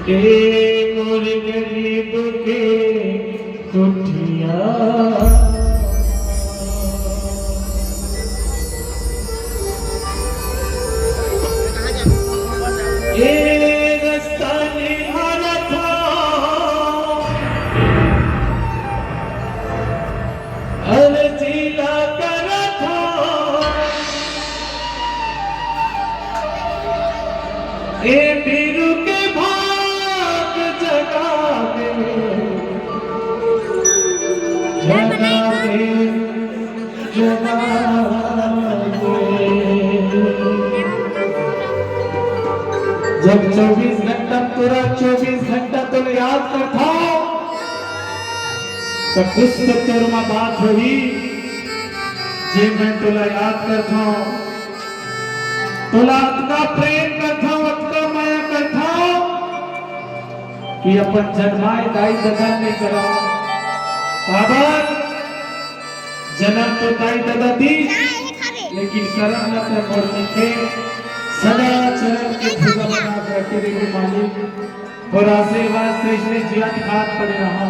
ए मोर गरीब के कुठिया ए बीरू के भाग जगा दे जगा दे जगा दे। जब 24 घंटा पूरा 24 घंटा तुम याद करता तो कुछ तो तेरे में बात हुई जे मैं तुला याद करता तुला इतना प्रेम करता इतना माया करता कि अपन जन्माए दाई दादा ने करा बाबर जन्म तो दाई दादा दी लेकिन कर्म न तो मोर के सदा चरण के भुजा बना करके रे मालिक और आशीर्वाद से इसने जीवन हाथ पड़े रहा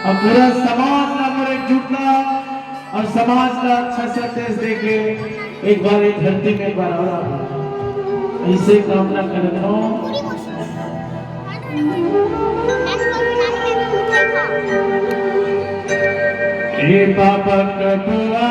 और पूरा समाज ना मोर जुटना और समाज का अच्छा सा देश देखे एक बार एक धरती में एक बार और ऐसे कामना करता हूँ। हे पापा कटुआ